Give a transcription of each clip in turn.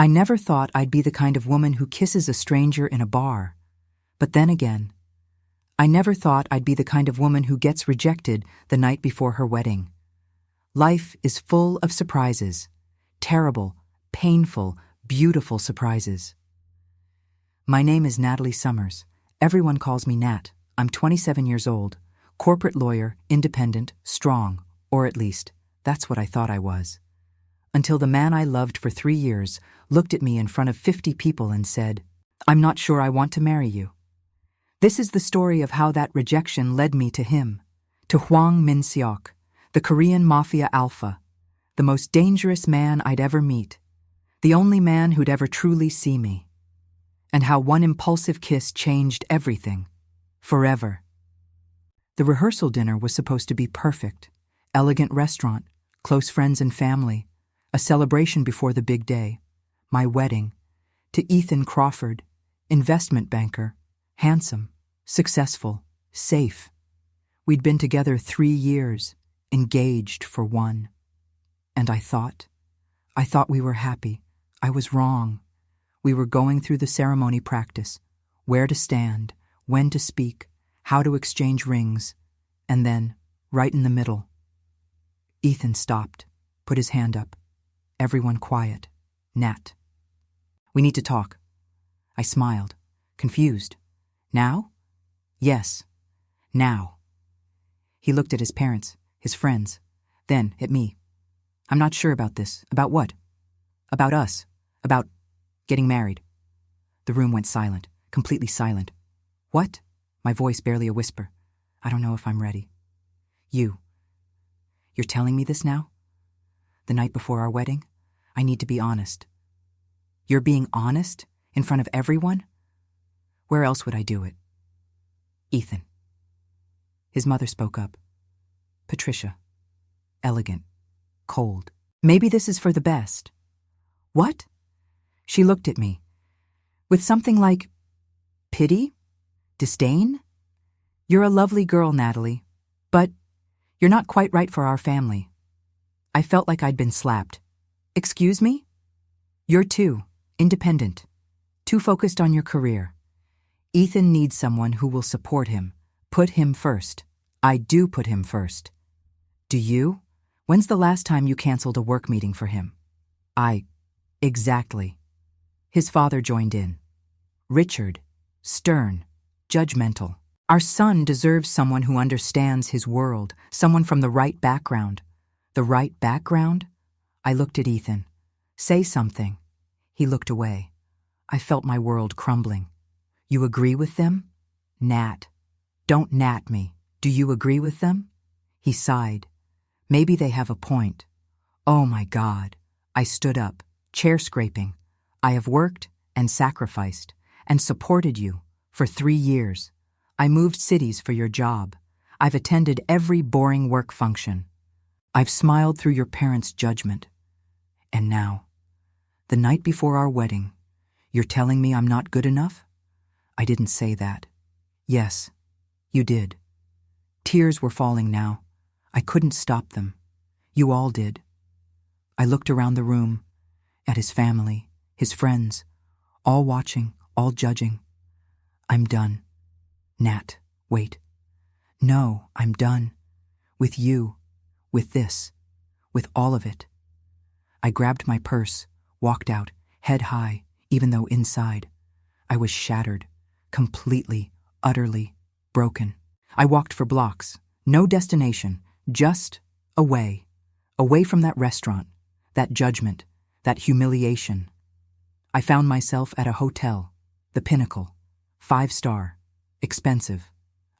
I never thought I'd be the kind of woman who kisses a stranger in a bar. But then again, I never thought I'd be the kind of woman who gets rejected the night before her wedding. Life is full of surprises. Terrible, painful, beautiful surprises. My name is Natalie Summers. Everyone calls me Nat. I'm 27 years old, corporate lawyer, independent, strong, or at least, that's what I thought I was. Until the man I loved for 3 years looked at me in front of 50 people and said, "I'm not sure I want to marry you." This is the story of how that rejection led me to him, to Hwang Min-seok, the Korean mafia alpha, the most dangerous man I'd ever meet, the only man who'd ever truly see me, and how one impulsive kiss changed everything, forever. The rehearsal dinner was supposed to be perfect, elegant restaurant, close friends and family, a celebration before the big day, my wedding, to Ethan Crawford, investment banker, handsome, successful, safe. We'd been together 3 years, engaged for 1. And I thought we were happy. I was wrong. We were going through the ceremony practice, where to stand, when to speak, how to exchange rings, and then, right in the middle, Ethan stopped, put his hand up. Everyone quiet. Nat. "We need to talk." I smiled, confused. "Now?" "Yes, now." He looked at his parents, his friends, then at me. "I'm not sure about this." "About what?" "About us. About getting married." The room went silent, completely silent. "What?" My voice barely a whisper. "I don't know if I'm ready." You're telling me this now? The night before our wedding? I need to be honest." "You're being honest? In front of everyone?" "Where else would I do it?" "Ethan." His mother spoke up. "Patricia. Elegant. Cold. Maybe this is for the best." "What?" She looked at me. With something like pity? Disdain? "You're a lovely girl, Natalie, but you're not quite right for our family." I felt like I'd been slapped. "Excuse me? You're too independent, too focused on your career. Ethan needs someone who will support him, put him first. I do put him first." "Do you? When's the last time you canceled a work meeting for him?" Exactly." His father joined in. "Richard, stern, judgmental. Our son deserves someone who understands his world, someone from the right background." "The right background?" I looked at Ethan. "Say something." He looked away. I felt my world crumbling. "You agree with them?" "Nat. Don't Nat me. Do you agree with them?" He sighed. "Maybe they have a point." Oh my God. I stood up, chair scraping. "I have worked and sacrificed and supported you for 3 years. I moved cities for your job. I've attended every boring work function. I've smiled through your parents' judgment. And now, the night before our wedding, you're telling me I'm not good enough?" "I didn't say that." "Yes, you did." Tears were falling now. I couldn't stop them. You all did. I looked around the room, at his family, his friends, all watching, all judging. "I'm done." "Nat, wait." "No, I'm done. With you, with this, with all of it." I grabbed my purse, walked out, head high, even though inside I was shattered, completely, utterly broken. I walked for blocks, no destination, just away, away from that restaurant, that judgment, that humiliation. I found myself at a hotel, the Pinnacle, 5-star, expensive.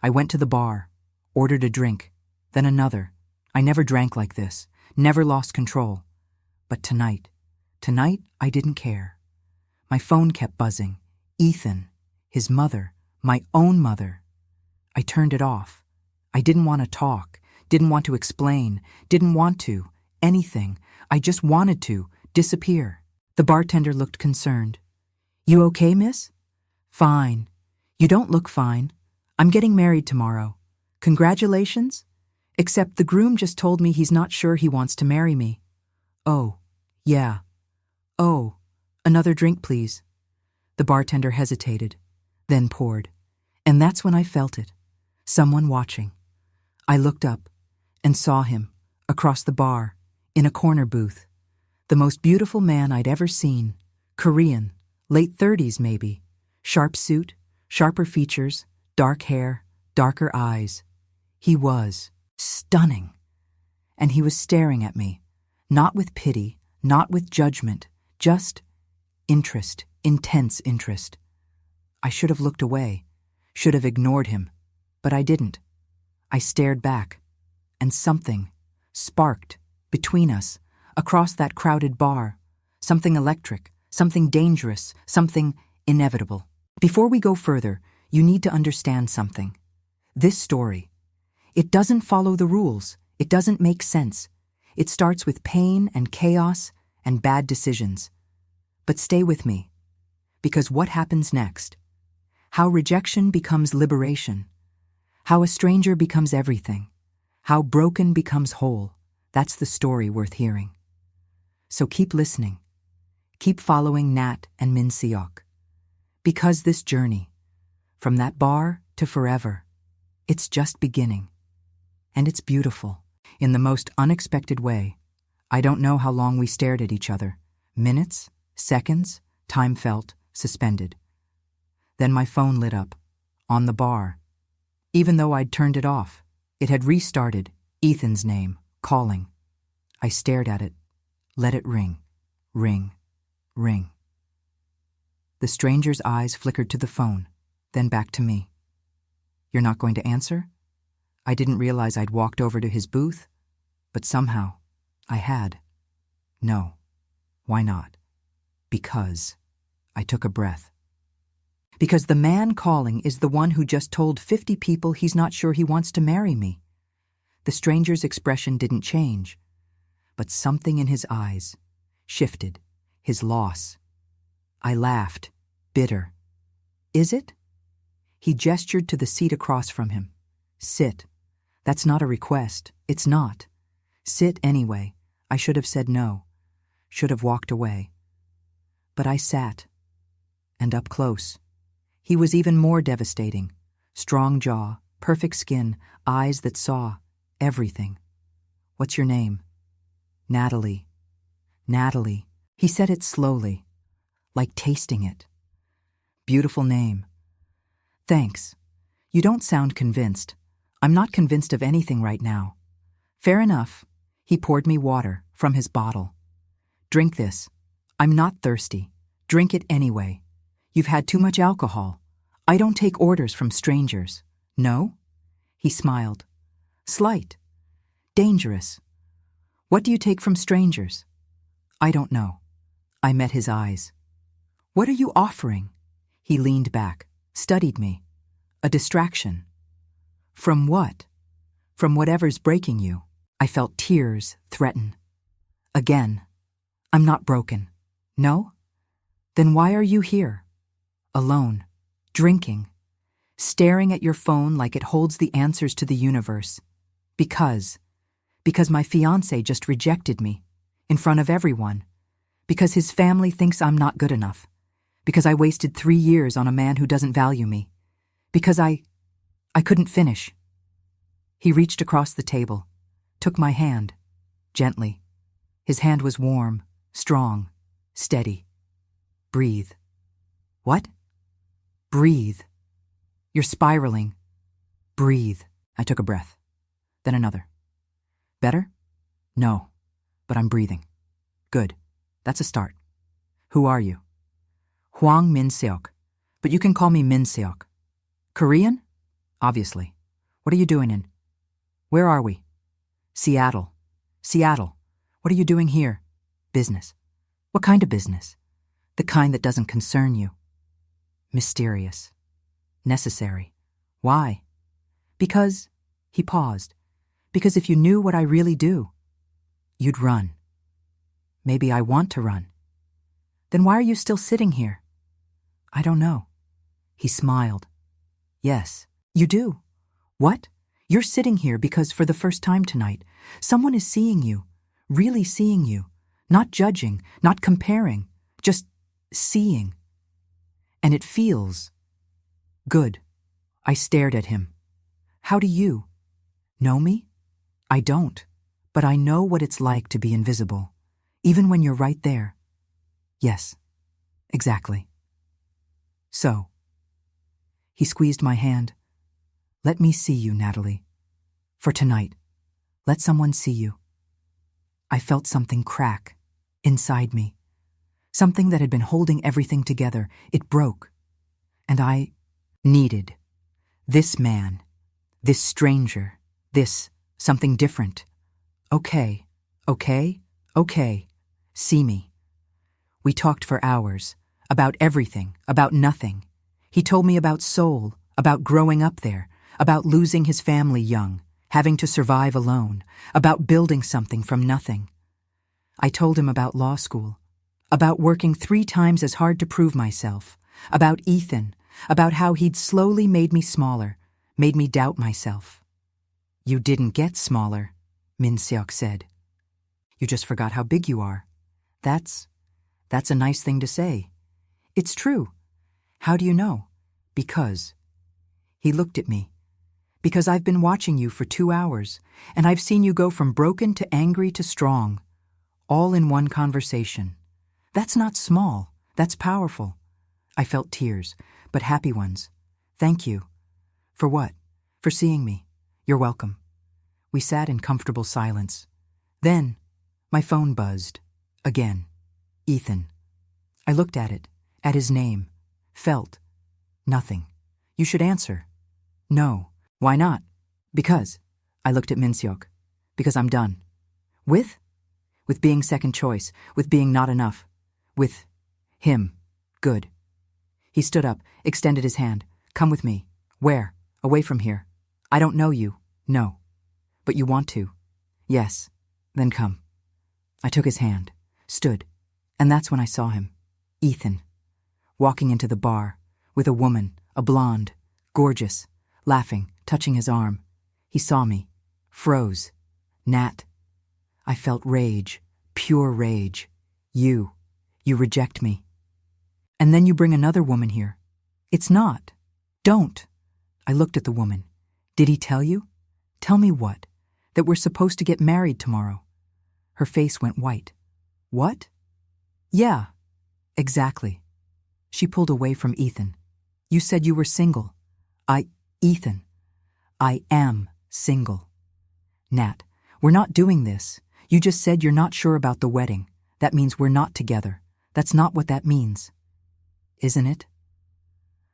I went to the bar, ordered a drink, then another. I never drank like this, never lost control. But tonight I didn't care. My phone kept buzzing. Ethan, his mother, my own mother. I turned it off. I didn't want to talk, didn't want to explain, didn't want to, anything. I just wanted to disappear. The bartender looked concerned. "You okay, miss?" "Fine." "You don't look fine. I'm getting married tomorrow. Congratulations? Except the groom just told me he's not sure he wants to marry me." "Oh, yeah. Oh." Another drink, please. The bartender hesitated, then poured. And that's when I felt it. Someone watching. I looked up and saw him, across the bar, in a corner booth. The most beautiful man I'd ever seen. Korean, late 30s maybe. Sharp suit, sharper features, dark hair, darker eyes. He was stunning. And he was staring at me, not with pity, not with judgment, just interest, intense interest. I should have looked away, should have ignored him, but I didn't. I stared back, and something sparked between us, across that crowded bar. Something electric, something dangerous, something inevitable. Before we go further, you need to understand something. This story, it doesn't follow the rules. It doesn't make sense. It starts with pain and chaos and bad decisions. But stay with me, because what happens next? How rejection becomes liberation. How a stranger becomes everything. How broken becomes whole. That's the story worth hearing. So keep listening. Keep following Nat and Min-seok. Because this journey, from that bar to forever, it's just beginning. And it's beautiful, in the most unexpected way. I don't know how long we stared at each other. Minutes, seconds, time felt suspended. Then my phone lit up, on the bar. Even though I'd turned it off, it had restarted, Ethan's name, calling. I stared at it, let it ring, ring, ring. The stranger's eyes flickered to the phone, then back to me. You're not going to answer? I didn't realize I'd walked over to his booth, but somehow I had. No. Why not? Because. I took a breath. Because the man calling is the one who just told 50 people he's not sure he wants to marry me. The stranger's expression didn't change, but something in his eyes shifted, his loss. I laughed, bitter. Is it? He gestured to the seat across from him. Sit. That's not a request. It's not. Sit anyway. I should have said no. Should have walked away. But I sat. And up close. He was even more devastating. Strong jaw, perfect skin, eyes that saw everything. What's your name? Natalie. Natalie. He said it slowly, like tasting it. Beautiful name. Thanks. You don't sound convinced. I'm not convinced of anything right now. Fair enough. He poured me water from his bottle. Drink this. I'm not thirsty. Drink it anyway. You've had too much alcohol. I don't take orders from strangers. No? He smiled. Slight. Dangerous. What do you take from strangers? I don't know. I met his eyes. What are you offering? He leaned back, studied me. A distraction. From what? From whatever's breaking you. I felt tears threaten. Again. I'm not broken. No? Then why are you here? Alone. Drinking. Staring at your phone like it holds the answers to the universe. Because my fiancé just rejected me. In front of everyone. Because his family thinks I'm not good enough. Because I wasted 3 years on a man who doesn't value me. Because I couldn't finish. He reached across the table, took my hand, gently. His hand was warm, strong, steady. Breathe. What? Breathe. You're spiraling. Breathe. I took a breath. Then another. Better? No, but I'm breathing. Good. That's a start. Who are you? Hwang Min-seok, but you can call me Min-seok. Korean? Obviously. What are you doing in? Where are we? Seattle. Seattle. What are you doing here? Business. What kind of business? The kind that doesn't concern you. Mysterious. Necessary. Why? Because, he paused, because if you knew what I really do, you'd run. Maybe I want to run. Then why are you still sitting here? I don't know. He smiled. Yes, you do. What? You're sitting here because for the first time tonight, someone is seeing you, really seeing you, not judging, not comparing, just seeing. And it feels good. I stared at him. How do you know me? I don't, but I know what it's like to be invisible, even when you're right there. Yes, exactly. So, he squeezed my hand. Let me see you, Natalie. For tonight, let someone see you. I felt something crack inside me. Something that had been holding everything together. It broke. And I needed this man, this stranger, this something different. Okay, okay, okay. See me. We talked for hours, about everything, about nothing. He told me about soul, about growing up there, about losing his family young, having to survive alone, about building something from nothing. I told him about law school, about working 3 times as hard to prove myself, about Ethan, about how he'd slowly made me smaller, made me doubt myself. You didn't get smaller, Min-seok said. You just forgot how big you are. That's a nice thing to say. It's true. How do you know? Because. He looked at me. Because I've been watching you for 2 hours, and I've seen you go from broken to angry to strong, all in one conversation. That's not small. That's powerful. I felt tears, but happy ones. Thank you. For what? For seeing me. You're welcome. We sat in comfortable silence. Then, my phone buzzed. Again. Ethan. I looked at it, at his name. Felt. Nothing. You should answer. No. Why not? Because. I looked at Min-seok. Because I'm done. With? With being second choice, with being not enough. With him. Good. He stood up, extended his hand. Come with me. Where? Away from here. I don't know you. No. But you want to. Yes. Then come. I took his hand, stood, and that's when I saw him. Ethan. Walking into the bar, with a woman, a blonde, gorgeous, laughing, touching his arm. He saw me. Froze. Nat. I felt rage, pure rage. You reject me. And then you bring another woman here. It's not. Don't. I looked at the woman. Did he tell you? Tell me what? That we're supposed to get married tomorrow. Her face went white. What? Yeah, exactly. She pulled away from Ethan. You said you were single. Ethan, I am single. Nat, we're not doing this. You just said you're not sure about the wedding. That means we're not together. That's not what that means. Isn't it?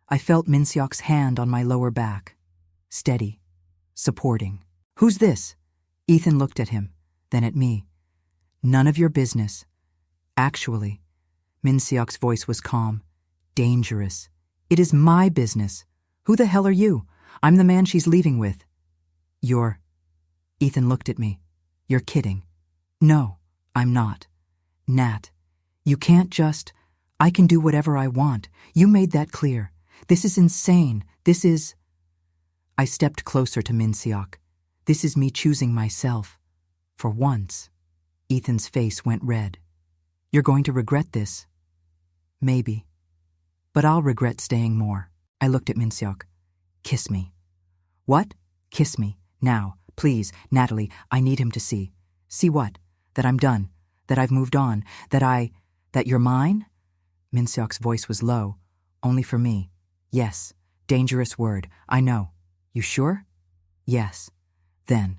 I felt Min-seok's hand on my lower back. Steady. Supporting. Who's this? Ethan looked at him, then at me. None of your business. Actually, Min-seok's voice was calm. Dangerous. It is my business. Who the hell are you? I'm the man she's leaving with. You're... Ethan looked at me. You're kidding. No, I'm not. Nat, you can't just... I can do whatever I want. You made that clear. This is insane. This is... I stepped closer to Min-seok. This is me choosing myself. For once. Ethan's face went red. You're going to regret this. Maybe. But I'll regret staying more. I looked at Min-seok. Kiss me. What? Kiss me. Now. Please, Natalie, I need him to see. See what? That I'm done. That I've moved on. That you're mine? Min-seok's voice was low. Only for me. Yes. Dangerous word. I know. You sure? Yes. Then,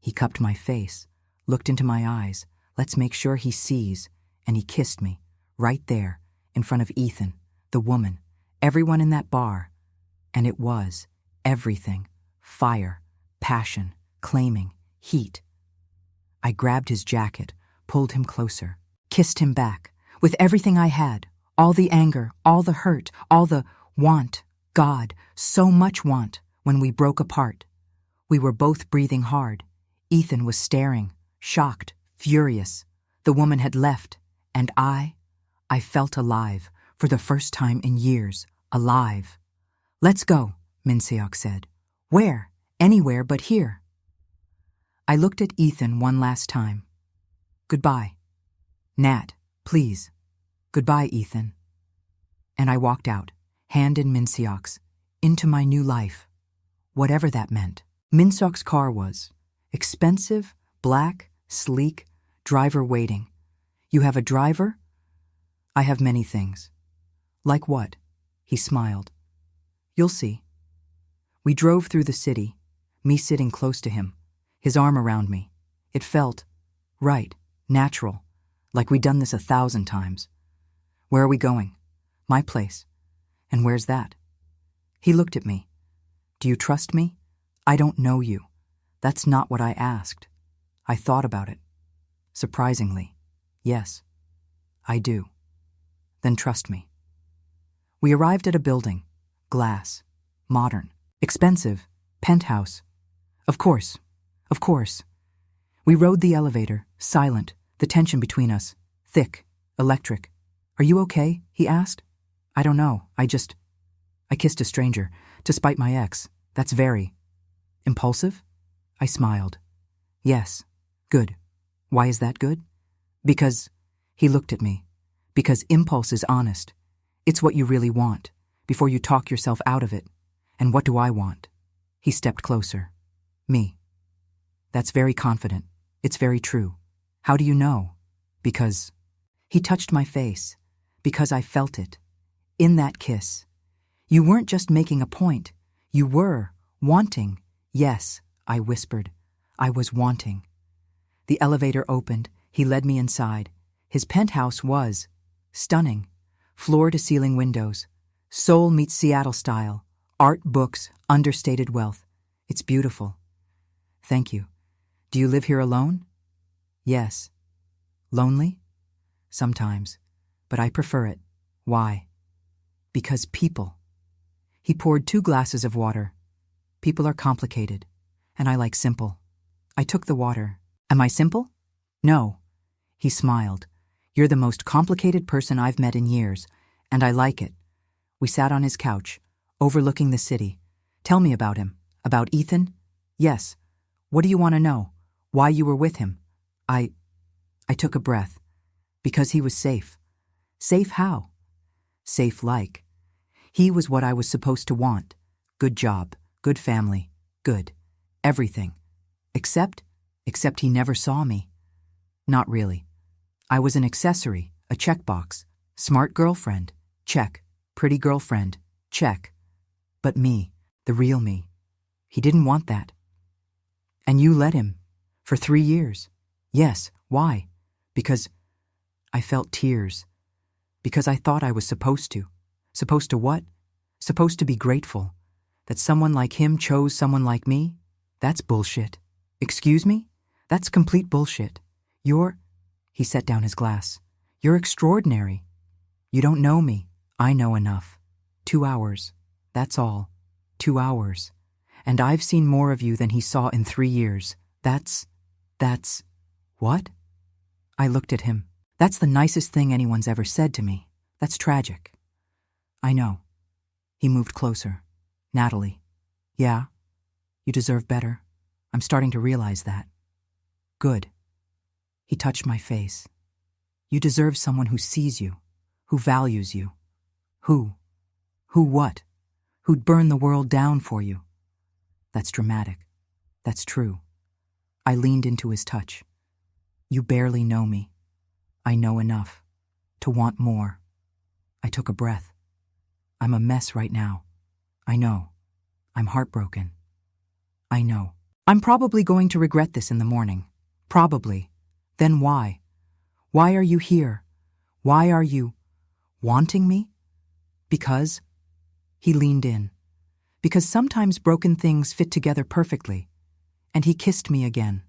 he cupped my face, looked into my eyes. Let's make sure he sees. And he kissed me. Right there. In front of Ethan. The woman. Everyone in that bar. And it was. Everything. Fire. Passion. Claiming. Heat. I grabbed his jacket, pulled him closer, kissed him back, with everything I had, all the anger, all the hurt, all the want, God, so much want, when we broke apart. We were both breathing hard. Ethan was staring, shocked, furious. The woman had left, and I felt alive, for the first time in years, alive. Let's go, Min-seok said. Where? Anywhere but here. I looked at Ethan one last time. Goodbye. Nat, please. Goodbye, Ethan. And I walked out, hand in Min-seok's, into my new life. Whatever that meant. Min-seok's car was expensive, black, sleek, driver waiting. You have a driver? I have many things. Like what? He smiled. You'll see. We drove through the city, me sitting close to him, his arm around me. It felt right, natural, like we'd done this 1,000 times. Where are we going? My place. And where's that? He looked at me. Do you trust me? I don't know you. That's not what I asked. I thought about it. Surprisingly, yes, I do. Then trust me. We arrived at a building. Glass. Modern. Expensive. Penthouse. Of course. Of course. We rode the elevator, silent, the tension between us, thick, electric. Are you okay? He asked. I don't know. I kissed a stranger, to spite my ex. That's very impulsive? I smiled. Yes. Good. Why is that good? Because, he looked at me, because impulse is honest. It's what you really want, before you talk yourself out of it. And what do I want? He stepped closer. Me. That's very confident. It's very true. How do you know? Because he touched my face, because I felt it. In that kiss. You weren't just making a point. You were wanting. Yes, I whispered. I was wanting. The elevator opened. He led me inside. His penthouse was stunning. Floor-to-ceiling windows. Seoul meets Seattle style. Art, books, understated wealth. It's beautiful. Thank you. Do you live here alone? Yes. Lonely? Sometimes. But I prefer it. Why? Because people. He poured 2 glasses of water. People are complicated, and I like simple. I took the water. Am I simple? No. He smiled. You're the most complicated person I've met in years, and I like it. We sat on his couch, overlooking the city. Tell me about him. About Ethan? Yes. What do you want to know? Why you were with him? I took a breath. Because he was safe. Safe how? Safe like. He was what I was supposed to want. Good job, good family, good. Everything. Except he never saw me. Not really. I was an accessory, a checkbox. Smart girlfriend, check. Pretty girlfriend, check. But me, the real me, he didn't want that. And you let him. For 3 years. Yes, why? Because I felt tears. Because I thought I was supposed to. Supposed to what? Supposed to be grateful. That someone like him chose someone like me? That's bullshit. Excuse me? That's complete bullshit. He set down his glass. You're extraordinary. You don't know me. I know enough. 2 hours. That's all. 2 hours. And I've seen more of you than he saw in 3 years. That's... What? I looked at him. That's the nicest thing anyone's ever said to me. That's tragic. I know. He moved closer. Natalie. Yeah? You deserve better. I'm starting to realize that. Good. He touched my face. You deserve someone who sees you, who values you. Who? Who what? Who'd burn the world down for you. That's dramatic. That's true. I leaned into his touch. You barely know me. I know enough to want more. I took a breath. I'm a mess right now. I know. I'm heartbroken. I know. I'm probably going to regret this in the morning. Probably. Then why? Why are you here? Why are you wanting me? Because? He leaned in. Because sometimes broken things fit together perfectly. And he kissed me again.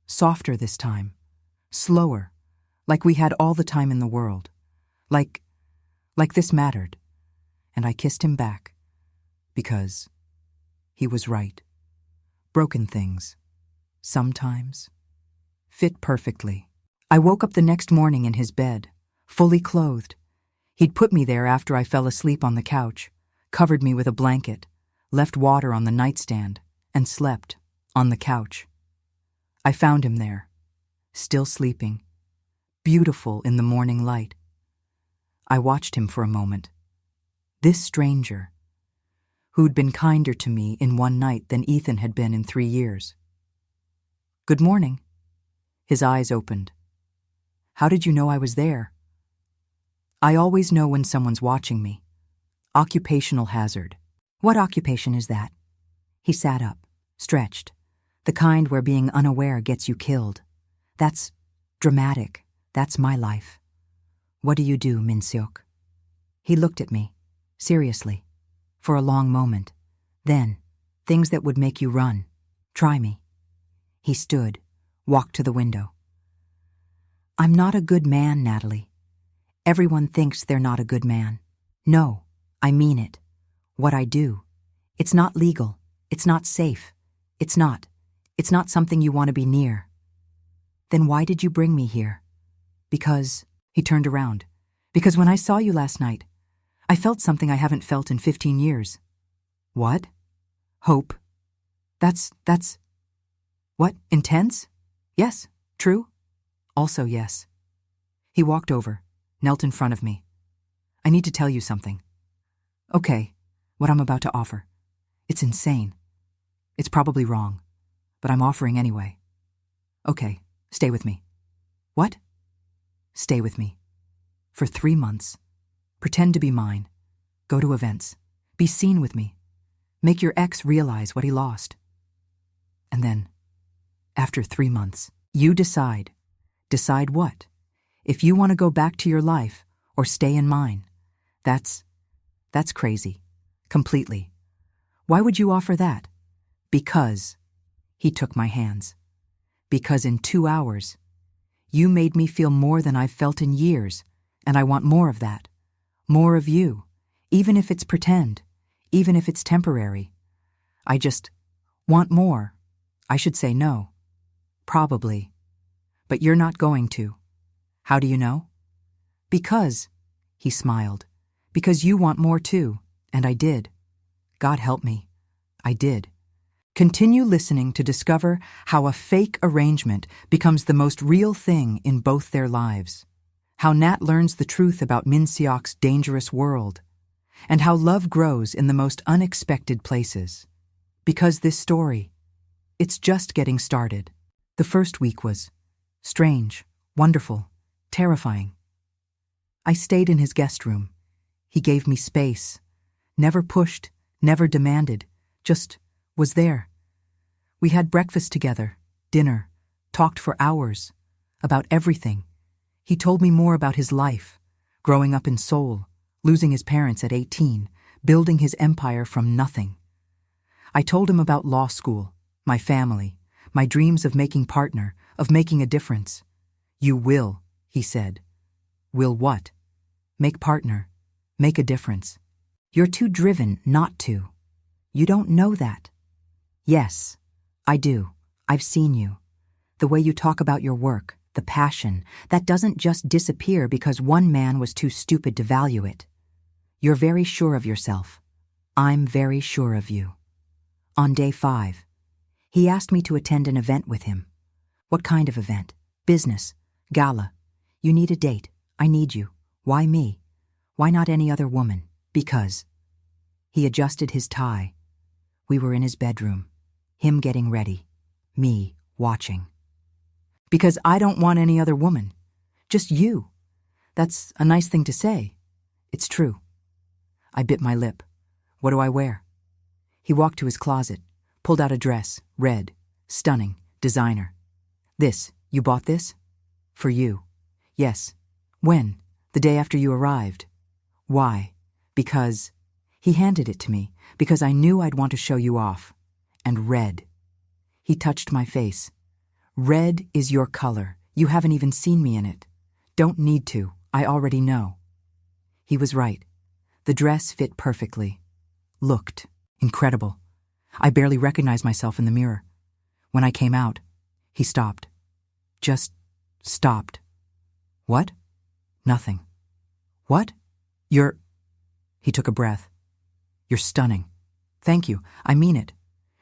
Softer this time. Slower. Like we had all the time in the world. Like this mattered. And I kissed him back. Because he was right. Broken things. Sometimes. Fit perfectly. I woke up the next morning in his bed, fully clothed. He'd put me there after I fell asleep on the couch, covered me with a blanket, left water on the nightstand, and slept on the couch. I found him there, still sleeping, beautiful in the morning light. I watched him for a moment, This stranger, who'd been kinder to me in one night than Ethan had been in 3 years. "Good morning." His eyes opened. "How did you know I was there?" "I always know when someone's watching me. Occupational hazard." "What occupation is that?" He sat up, stretched. "The kind where being unaware gets you killed. That's dramatic. That's my life." "What do you do, Min-seok?" He looked at me, seriously, for a long moment. Then, "Things that would make you run. Try me." He stood, walked to the window. "I'm not a good man, Natalie. Everyone thinks they're not a good man. No, I mean it. What I do. It's not legal. It's not safe. It's not something you want to be near." "Then why did you bring me here?" "Because," he turned around, "because when I saw you last night, I felt something I haven't felt in 15 years. "What?" "Hope. That's, what, intense? Yes, true? Also yes." He walked over, knelt in front of me. "I need to tell you something." "Okay, what I'm about to offer. It's insane. It's probably wrong, but I'm offering anyway." "Okay, stay with me." "What?" "Stay with me. For 3 months. Pretend to be mine. Go to events. Be seen with me. Make your ex realize what he lost. And then, after 3 months, you decide. Decide what? If you want to go back to your life or stay in mine. That's crazy. Completely. Why would you offer that?" "Because," he took my hands, "because in 2 hours, you made me feel more than I've felt in years, and I want more of that. More of you, even if it's pretend, even if it's temporary. I just want more. I should say no. Probably. But you're not going to. How do you know?" "Because," he smiled, "because you want more too, and I did. God help me. I did." Continue listening to discover how a fake arrangement becomes the most real thing in both their lives, how Nat learns the truth about Min-seok's dangerous world, and how love grows in the most unexpected places. Because this story, it's just getting started. The first week was strange, wonderful, terrifying. I stayed in his guest room. He gave me space, never pushed, never demanded, just was there. We had breakfast together, dinner, talked for hours, about everything. He told me more about his life, growing up in Seoul, losing his parents at 18, building his empire from nothing. I told him about law school, my family, my dreams of making partner, of making a difference. "You will," he said. "Will what?" "Make partner, make a difference. You're too driven not to. You don't know that." "Yes, I do. I've seen you. The way you talk about your work, the passion, that doesn't just disappear because one man was too stupid to value it. You're very sure of yourself. I'm very sure of you." On day 5, he asked me to attend an event with him. "What kind of event?" "Business. Gala. You need a date. I need you. Why me? Why not any other woman? Because." He adjusted his tie. We were in his bedroom. Him getting ready. Me watching. "Because I don't want any other woman. Just you. That's a nice thing to say. It's true." I bit my lip. "What do I wear?" He walked to his closet, pulled out a dress, red, stunning, designer. "This, you bought this?" "For you." "Yes." "When?" "The day after you arrived." "Why?" "Because." He handed it to me, "because I knew I'd want to show you off. And red." He touched my face. "Red is your color. You haven't even seen me in it. Don't need to. I already know." He was right. The dress fit perfectly. Looked incredible. I barely recognized myself in the mirror. When I came out, he stopped. Just stopped. "What?" "Nothing." "What?" "You're..." He took a breath. "You're stunning. Thank you. I mean it.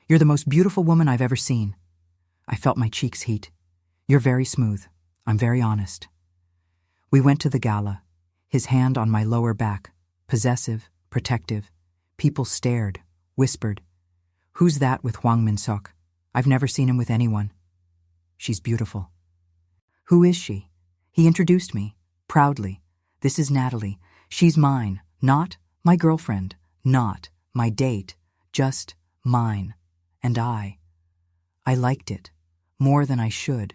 You're the most beautiful woman I've ever seen." I felt my cheeks heat. "You're very smooth. I'm very honest." We went to the gala, his hand on my lower back, possessive, protective. People stared, whispered. Who's that with Hwang Min-seok? I've never seen him with anyone. She's beautiful. Who is she? He introduced me, proudly. This is Natalie. She's mine, not my girlfriend, not my date, just mine. And I liked it, more than I should.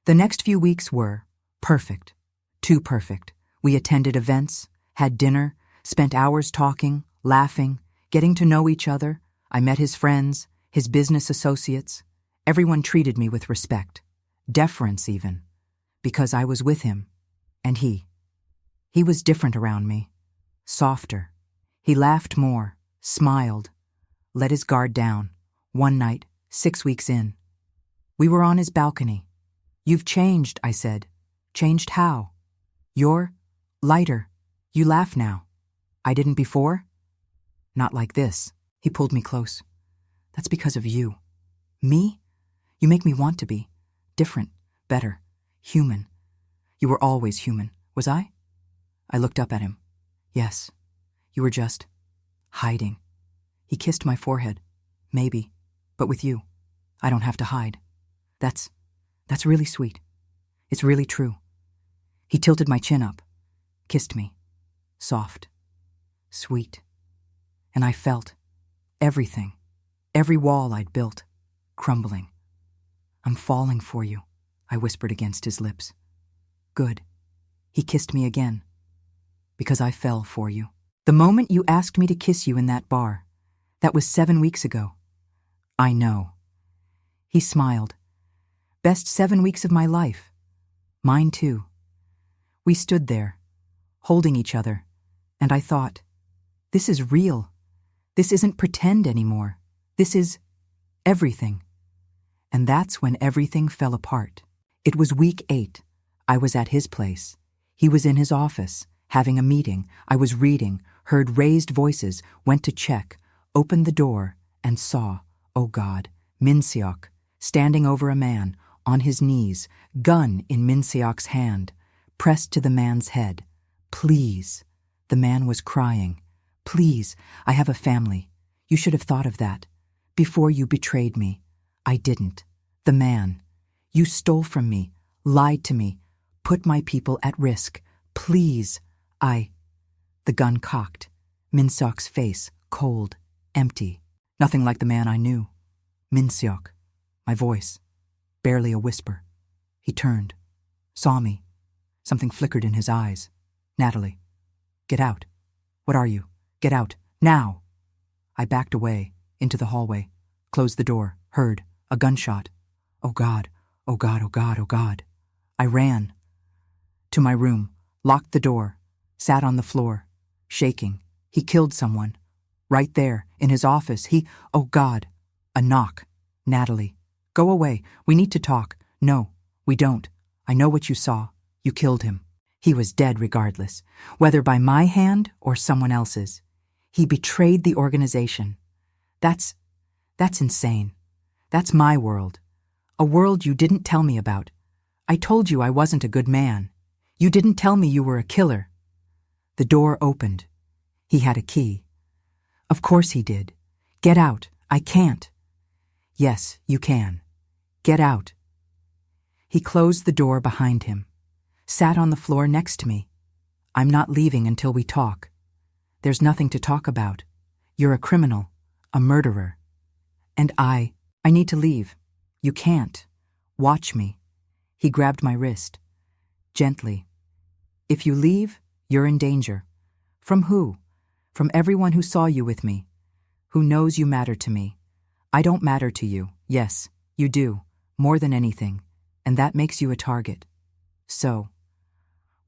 The next few weeks were perfect, too perfect. We attended events, had dinner, spent hours talking, laughing, getting to know each other. I met his friends, his business associates. Everyone treated me with respect, deference even, because I was with him. And he was different around me, softer. He laughed more, smiled, let his guard down. One night, 6 weeks in, we were on his balcony. You've changed, I said. Changed how? You're lighter. You laugh now. I didn't before? Not like this. He pulled me close. That's because of you. Me? You make me want to be. Different, better, human. You were always human, was I? I looked up at him. Yes, you were just hiding. He kissed my forehead. Maybe, but with you, I don't have to hide. That's really sweet. It's really true. He tilted my chin up, kissed me. Soft, sweet. And I felt everything, every wall I'd built, crumbling. I'm falling for you, I whispered against his lips. Good. He kissed me again. Because I fell for you. The moment you asked me to kiss you in that bar, that was 7 weeks ago. I know. He smiled. Best 7 weeks of my life. Mine too. We stood there, holding each other, and I thought, this is real. This isn't pretend anymore. This is everything. And that's when everything fell apart. It was week 8. I was at his place. He was in his office, having a meeting. I was reading, heard raised voices, went to check, opened the door, and saw, oh God, Min-seok, standing over a man, on his knees, gun in Min-seok's hand, pressed to the man's head. Please. The man was crying. Please, I have a family. You should have thought of that. Before you betrayed me. I didn't. The man. You stole from me, lied to me, put my people at risk. Please. The gun cocked. Min-seok's face, cold, empty. Nothing like the man I knew. Min-seok. My voice. Barely a whisper. He turned. Saw me. Something flickered in his eyes. Natalie. Get out. What are you? Get out. Now. I backed away, into the hallway, closed the door, heard a gunshot. Oh God, oh God, oh God, oh God. I ran. To my room, locked the door, sat on the floor, shaking. He killed someone. Right there, in his office, oh God. A knock. Natalie. Go away. We need to talk. No, we don't. I know what you saw. You killed him. He was dead regardless, whether by my hand or someone else's. He betrayed the organization. That's insane. That's my world. A world you didn't tell me about. I told you I wasn't a good man. You didn't tell me you were a killer. The door opened. He had a key. Of course he did. Get out. I can't. Yes, you can. Get out. He closed the door behind him, sat on the floor next to me. I'm not leaving until we talk. There's nothing to talk about. You're a criminal, a murderer. And I need to leave. You can't. Watch me. He grabbed my wrist. Gently. If you leave, you're in danger. From who? From everyone who saw you with me, who knows you matter to me. I don't matter to you. Yes, you do, more than anything, and that makes you a target. So,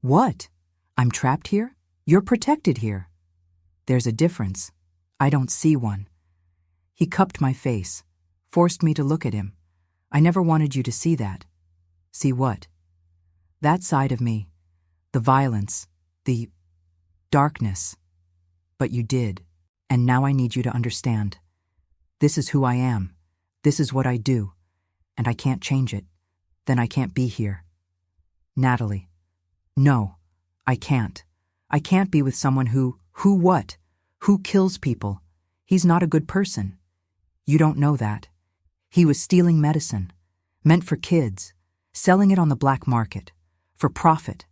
what? I'm trapped here? You're protected here. There's a difference. I don't see one. He cupped my face, forced me to look at him. I never wanted you to see that. See what? That side of me, the violence, the darkness. But you did, and now I need you to understand. This is who I am. This is what I do, and I can't change it. Then I can't be here. Natalie. No, I can't. I can't be with someone who what? Who kills people? He's not a good person. You don't know that. He was stealing medicine, meant for kids, selling it on the black market, for profit.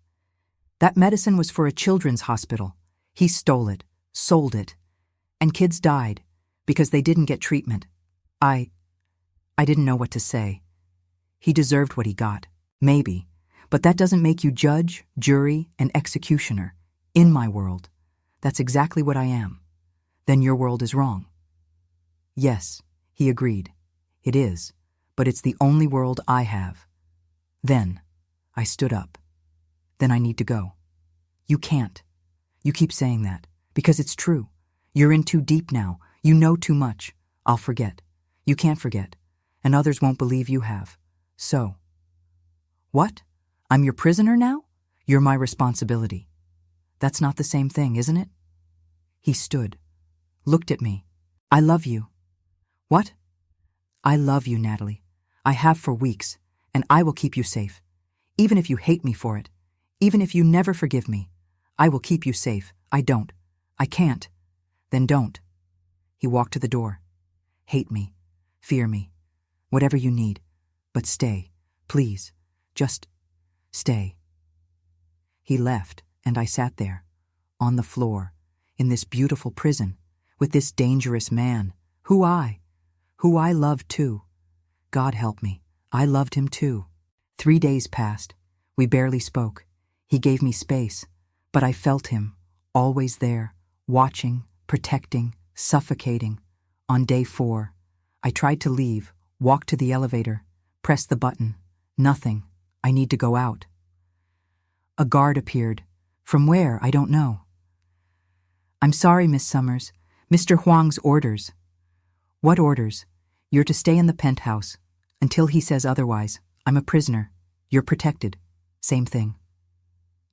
That medicine was for a children's hospital. He stole it, sold it, and kids died because they didn't get treatment. I didn't know what to say. He deserved what he got, maybe, but that doesn't make you judge, jury, and executioner. In my world, that's exactly what I am. Then your world is wrong. Yes, he agreed. It is, but it's the only world I have. Then, I stood up. Then I need to go. You can't. You keep saying that, because it's true. You're in too deep now. You know too much. I'll forget. You can't forget, and others won't believe you have. So. What? I'm your prisoner now? You're my responsibility. That's not the same thing, isn't it? He stood, looked at me. I love you. What? I love you, Natalie. I have for weeks, and I will keep you safe. Even if you hate me for it, even if you never forgive me, I will keep you safe. I don't. I can't. Then don't. He walked to the door. Hate me. Fear me. Whatever you need. But stay. Please. Just stay. He left, and I sat there, on the floor, in this beautiful prison, with this dangerous man, who I loved too. God help me, I loved him too. 3 days passed. We barely spoke. He gave me space, but I felt him, always there, watching, protecting, suffocating. On day 4, I tried to leave, walked to the elevator, pressed the button. Nothing. I need to go out. A guard appeared. From where, I don't know. I'm sorry, Miss Summers. Mr. Hwang's orders. What orders? You're to stay in the penthouse. Until he says otherwise. I'm a prisoner. You're protected. Same thing.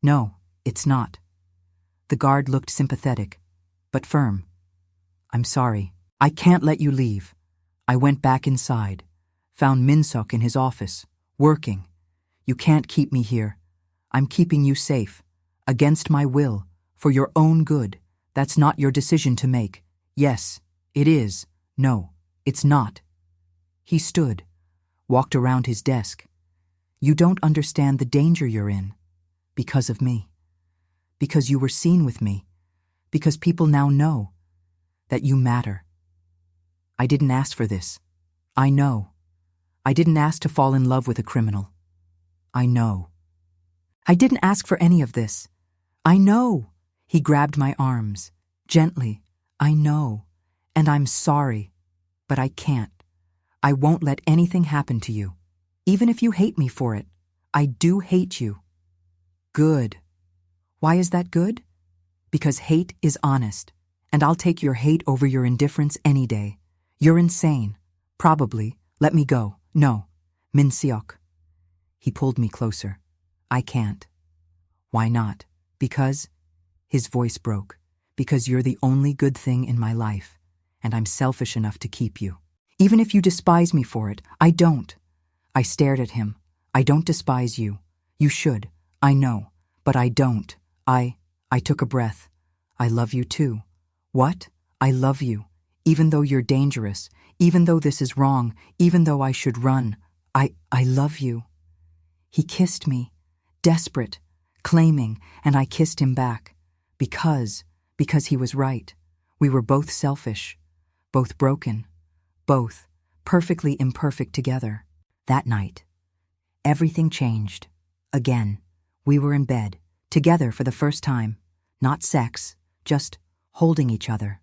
No, it's not. The guard looked sympathetic, but firm. I'm sorry. I can't let you leave. I went back inside. Found Min-seok in his office, working. You can't keep me here. I'm keeping you safe. Against my will. For your own good. That's not your decision to make. Yes, it is. No, it's not. He stood, walked around his desk. You don't understand the danger you're in. Because of me. Because you were seen with me. Because people now know that you matter. I didn't ask for this. I know. I didn't ask to fall in love with a criminal. I know. I didn't ask for any of this. I know. He grabbed my arms, gently. I know. And I'm sorry. But I can't. I won't let anything happen to you. Even if you hate me for it. I do hate you. Good. Why is that good? Because hate is honest. And I'll take your hate over your indifference any day. You're insane. Probably. Let me go. No. Min-seok. He pulled me closer. I can't. Why not? Because, his voice broke, because you're the only good thing in my life, and I'm selfish enough to keep you. Even if you despise me for it, I don't. I stared at him. I don't despise you. You should. I know. But I don't. I took a breath. I love you too. What? I love you. Even though you're dangerous, even though this is wrong, even though I should run. I love you. He kissed me, desperate, claiming, and I kissed him back. Because he was right. We were both selfish, both broken, both perfectly imperfect together. That night, everything changed. Again, we were in bed, together for the first time. Not sex, just holding each other.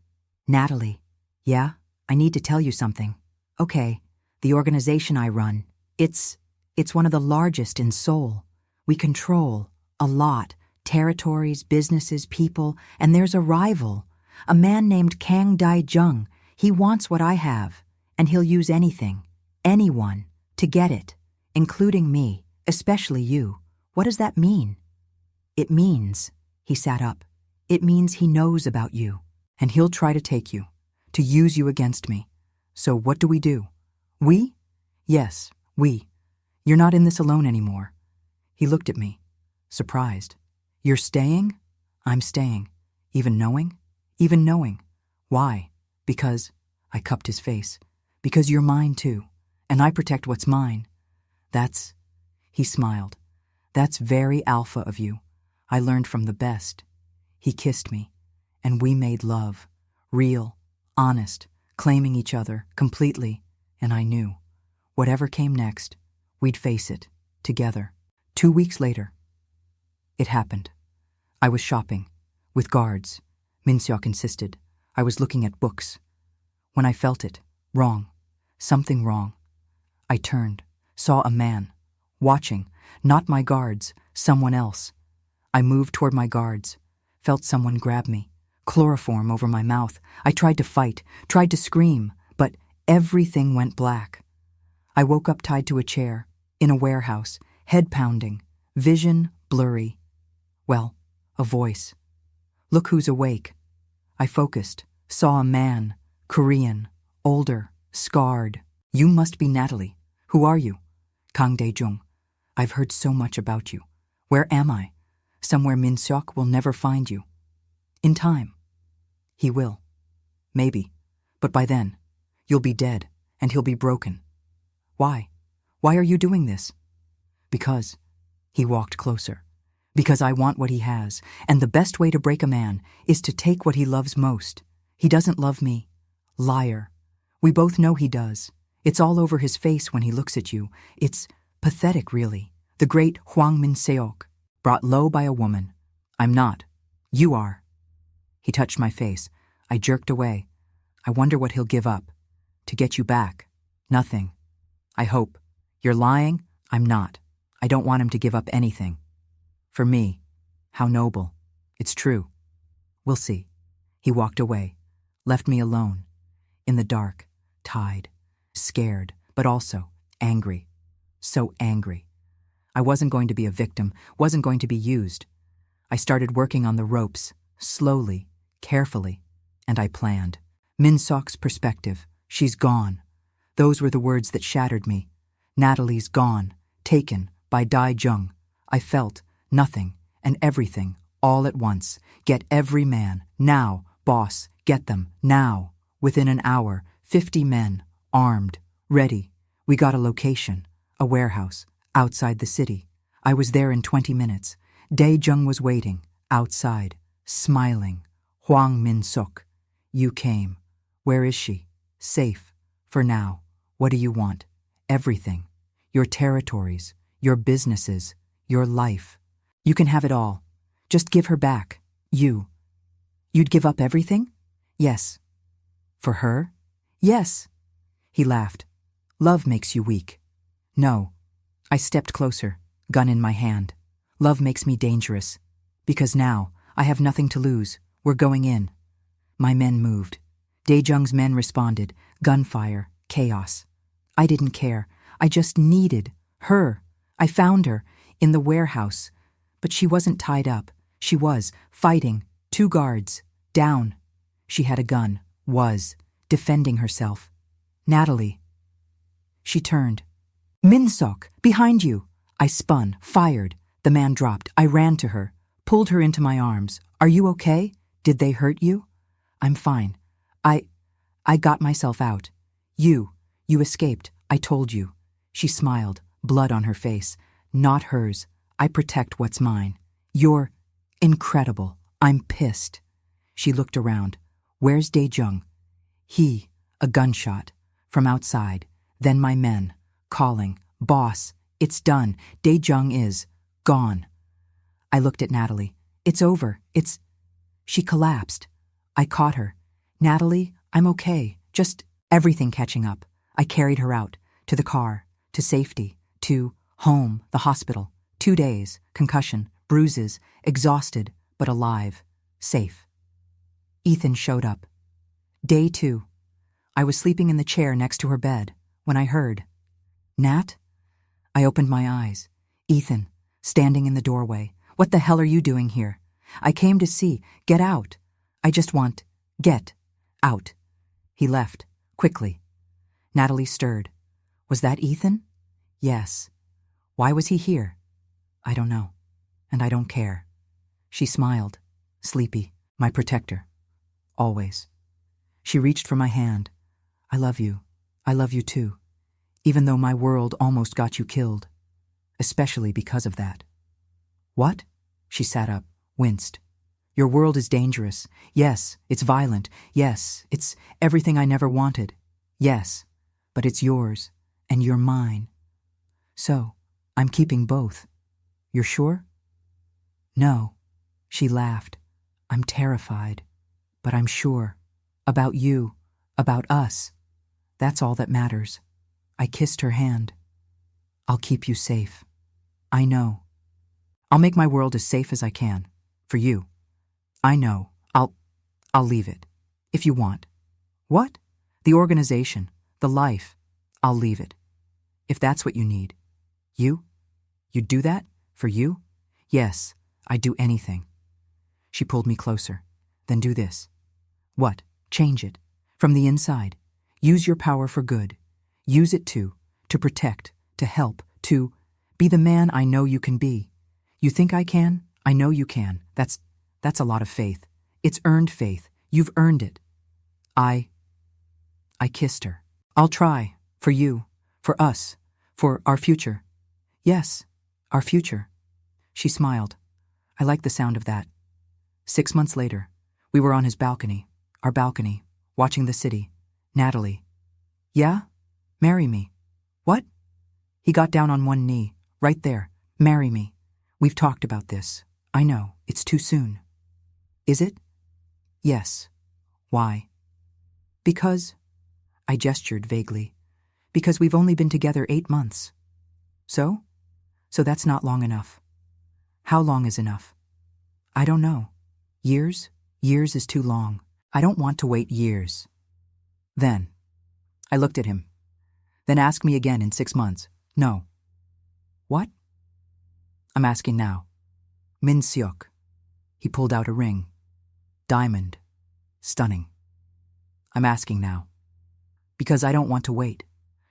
Natalie, yeah, I need to tell you something. Okay, the organization I run, it's one of the largest in Seoul. We control a lot, territories, businesses, people, and there's a rival, a man named Kang Dae-jung. He wants what I have, and he'll use anything, anyone, to get it, including me, especially you. What does that mean? It means, he sat up, it means he knows about you, and he'll try to take you, to use you against me. So what do? We? Yes, we. You're not in this alone anymore. He looked at me, surprised. You're staying? I'm staying. Even knowing? Even knowing. Why? Because, I cupped his face, because you're mine too, and I protect what's mine. He smiled. That's very alpha of you. I learned from the best. He kissed me, and we made love, real, honest, claiming each other completely, and I knew, whatever came next, we'd face it, together. 2 weeks later, it happened. I was shopping, with guards. Min-seok insisted. I was looking at books. When I felt it, wrong, something wrong. I turned, saw a man, watching, not my guards, someone else. I moved toward my guards, felt someone grab me, chloroform over my mouth. I tried to fight, tried to scream, but everything went black. I woke up tied to a chair, in a warehouse, head pounding, vision blurry. Well, a voice. Look who's awake. I focused, saw a man, Korean, older, scarred. You must be Natalie. Who are you? Kang Dae-jung. I've heard so much about you. Where am I? Somewhere Min-seok will never find you. In time. He will. Maybe. But by then, you'll be dead, and he'll be broken. Why? Why are you doing this? Because. He walked closer. Because I want what he has, and the best way to break a man is to take what he loves most. He doesn't love me. Liar. We both know he does. It's all over his face when he looks at you. It's pathetic, really. The great Hwang Min-seok, brought low by a woman. I'm not. You are. He touched my face. I jerked away. I wonder what he'll give up. To get you back. Nothing. I hope. You're lying? I'm not. I don't want him to give up anything. For me. How noble. It's true. We'll see. He walked away. Left me alone. In the dark. Tied. Scared, but also angry. So angry. I wasn't going to be a victim, wasn't going to be used. I started working on the ropes, slowly, carefully, and I planned. Min-seok's perspective. She's gone. Those were the words that shattered me. Natalie's gone, taken by Dae-jung. I felt nothing and everything all at once. Get every man, now, boss, get them, now. Within an hour, 50 men, armed, ready. We got a location, a warehouse, outside the city. I was there in 20 minutes. Dae-jung was waiting, outside, smiling. Hwang Min-seok. You came. Where is she? Safe. For now. What do you want? Everything. Your territories, your businesses, your life. You can have it all. Just give her back. You'd give up everything? Yes. For her? Yes. He laughed. Love makes you weak. No. I stepped closer, gun in my hand. Love makes me dangerous. Because now, I have nothing to lose. We're going in. My men moved. Dae-jung's men responded. Gunfire. Chaos. I didn't care. I just needed her. I found her in the warehouse. But she wasn't tied up. She was fighting. 2 guards. Down. She had a gun. Was. Defending herself. Natalie. She turned. Min-seok, behind you. I spun, fired. The man dropped. I ran to her, pulled her into my arms. Are you okay? Did they hurt you? I'm fine. I got myself out. You escaped. I told you. She smiled, blood on her face. Not hers. I protect what's mine. You're incredible. I'm pissed. She looked around. Where's Dae-jung? A gunshot. From outside. Then my men. Calling. Boss, it's done. Dae-jung is gone. I looked at Natalie. It's over. She collapsed. I caught her. Natalie, I'm okay. Just everything catching up. I carried her out. To the car. To safety. To home. The hospital. 2 days. Concussion. Bruises. Exhausted, but alive. Safe. Ethan showed up. Day 2. I was sleeping in the chair next to her bed when I heard. Nat? I opened my eyes. Ethan, standing in the doorway. What the hell are you doing here? I came to see. Get out. I just want. Get. Out. He left. Quickly. Natalie stirred. Was that Ethan? Yes. Why was he here? I don't know. And I don't care. She smiled. Sleepy. My protector. Always. She reached for my hand. I love you. I love you too. Even though my world almost got you killed. Especially because of that. What? She sat up, winced. Your world is dangerous. Yes, it's violent. Yes, it's everything I never wanted. Yes, but it's yours, and you're mine. So, I'm keeping both. You're sure? No. She laughed. I'm terrified, but I'm sure. About you, about us. That's all that matters. I kissed her hand. I'll keep you safe. I know. I'll make my world as safe as I can. For you. I know. I'll leave it. If you want. What? The organization. The life. I'll leave it. If that's what you need. You? You'd do that? For you? Yes, I'd do anything. She pulled me closer. Then do this. What? Change it. From the inside. Use your power for good. Use it to protect, to help, to be the man I know you can be. You think I can? I know you can. That's a lot of faith. It's earned faith. You've earned it. I kissed her. I'll try. For you. For us. For our future. Yes, our future. She smiled. I liked the sound of that. 6 months later, we were on his balcony, our balcony, watching the city. Natalie. Yeah? Marry me. What? He got down on one knee, right there. Marry me. We've talked about this. I know, it's too soon. Is it? Yes. Why? Because, I gestured vaguely, because we've only been together 8 months. So? So that's not long enough. How long is enough? I don't know. Years? Years is too long. I don't want to wait years. Then, I looked at him. Then ask me again in 6 months. No. What? I'm asking now. Min-seok. He pulled out a ring. Diamond. Stunning. I'm asking now. Because I don't want to wait.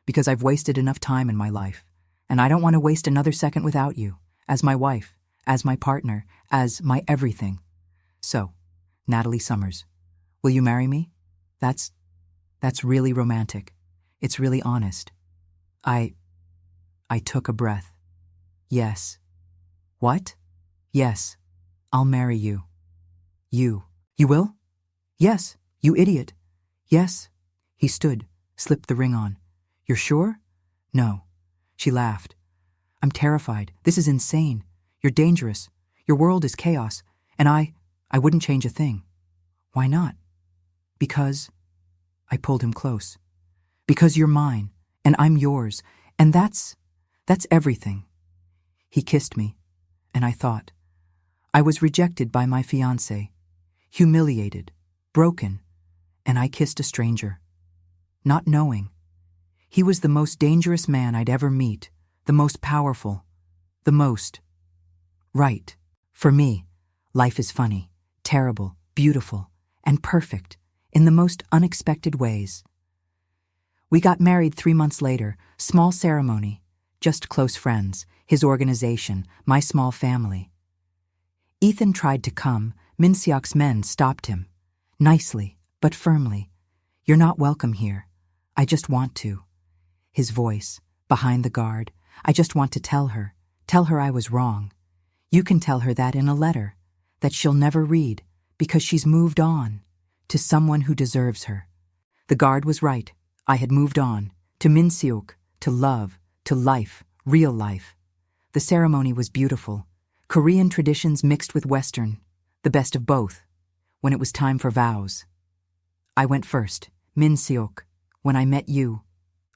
Because I've wasted enough time in my life. And I don't want to waste another second without you. As my wife. As my partner. As my everything. So, Natalie Summers. Will you marry me? That's really romantic. It's really honest. I took a breath. Yes. What? Yes. I'll marry you. You. You will? Yes. You idiot. Yes. He stood, slipped the ring on. You're sure? No. She laughed. I'm terrified. This is insane. You're dangerous. Your world is chaos. And I wouldn't change a thing. Why not? Because I pulled him close. Because you're mine, and I'm yours, and that's everything. He kissed me, and I thought. I was rejected by my fiancé, humiliated, broken, and I kissed a stranger. Not knowing. He was the most dangerous man I'd ever meet, the most powerful, the most right. For me, life is funny, terrible, beautiful, and perfect in the most unexpected ways. We got married 3 months later, small ceremony, just close friends, his organization, my small family. Ethan tried to come, Min-seok's men stopped him. Nicely, but firmly. You're not welcome here. I just want to. His voice, behind the guard, I just want to tell her I was wrong. You can tell her that in a letter, that she'll never read, because she's moved on, to someone who deserves her. The guard was right. I had moved on, to Min-seok, to love, to life, real life. The ceremony was beautiful. Korean traditions mixed with Western, the best of both. When it was time for vows. I went first, Min-seok. When I met you,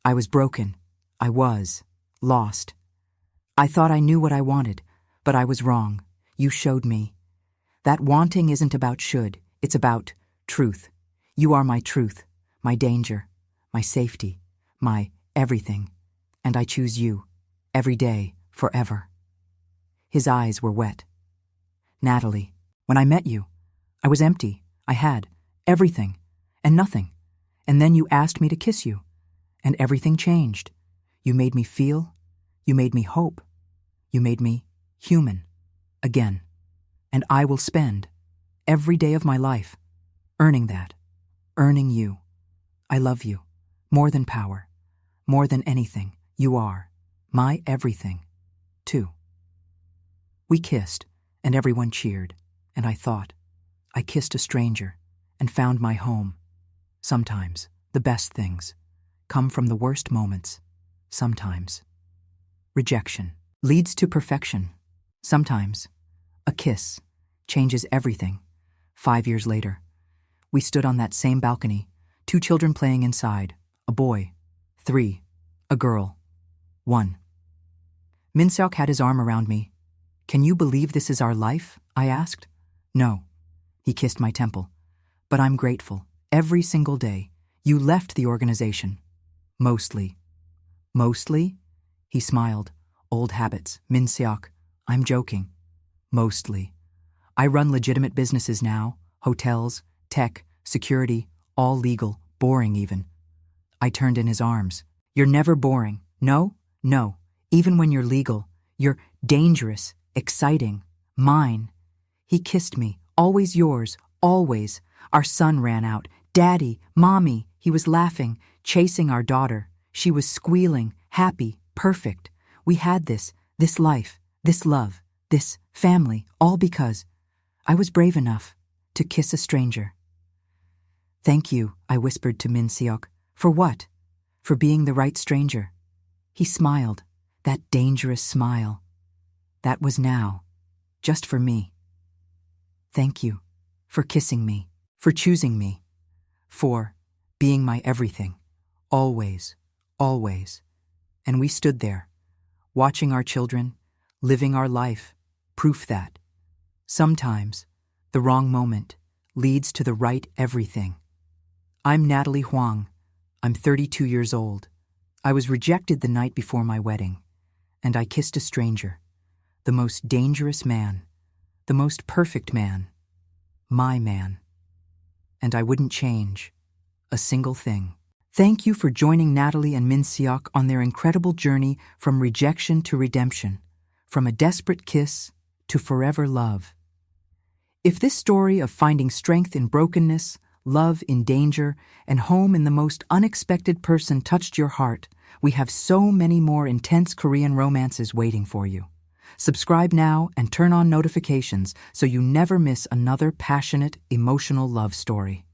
I was broken. I was lost. I thought I knew what I wanted, but I was wrong. You showed me. That wanting isn't about should, it's about truth. You are my truth, my danger, my safety, my everything. And I choose you, every day, forever. His eyes were wet. Natalie, when I met you, I was empty. I had everything and nothing. And then you asked me to kiss you, and everything changed. You made me feel, you made me hope, you made me human again. And I will spend every day of my life earning that, earning you. I love you. More than power. More than anything. You are my everything, too. We kissed, and everyone cheered, and I thought, I kissed a stranger and found my home. Sometimes the best things come from the worst moments. Sometimes rejection leads to perfection. Sometimes a kiss changes everything. 5 years later, we stood on that same balcony, 2 children playing inside, a boy, 3, a girl, 1. Min-seok had his arm around me. Can you believe this is our life? I asked. No. He kissed my temple. But I'm grateful. Every single day. You left the organization. Mostly. Mostly? He smiled. Old habits. Min-seok. I'm joking. Mostly. I run legitimate businesses now. Hotels, tech, security, all legal, boring even. I turned in his arms. You're never boring. No, no. Even when you're legal, you're dangerous, exciting, mine. He kissed me. Always yours, always. Our son ran out. Daddy, Mommy. He was laughing, chasing our daughter. She was squealing, happy, perfect. We had this life, this love, this family, all because I was brave enough to kiss a stranger. Thank you, I whispered to Min-seok. For what? For being the right stranger. He smiled, that dangerous smile. That was now, just for me. Thank you for kissing me, for choosing me, for being my everything, always, always. And we stood there, watching our children, living our life, proof that sometimes the wrong moment leads to the right everything. I'm Natalie Hwang. I'm 32 years old. I was rejected the night before my wedding, and I kissed a stranger, the most dangerous man, the most perfect man, my man. And I wouldn't change a single thing. Thank you for joining Natalie and Min-seok on their incredible journey from rejection to redemption, from a desperate kiss to forever love. If this story of finding strength in brokenness, love in danger, and home in the most unexpected person touched your heart, we have so many more intense Korean romances waiting for you. Subscribe now and turn on notifications so you never miss another passionate, emotional love story.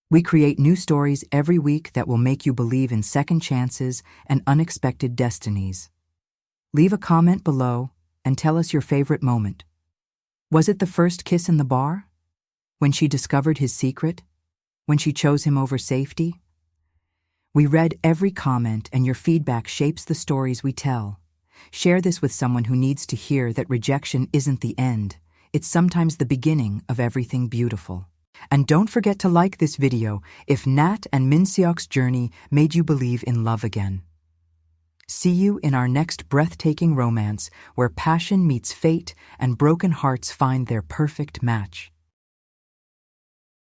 We create new stories every week that will make you believe in second chances and unexpected destinies. Leave a comment below and tell us your favorite moment. Was it the first kiss in the bar? When she discovered his secret? When she chose him over safety? We read every comment, and your feedback shapes the stories we tell. Share this with someone who needs to hear that rejection isn't the end. It's sometimes the beginning of everything beautiful. And don't forget to like this video if Nat and Min-seok's journey made you believe in love again. See you in our next breathtaking romance where passion meets fate and broken hearts find their perfect match.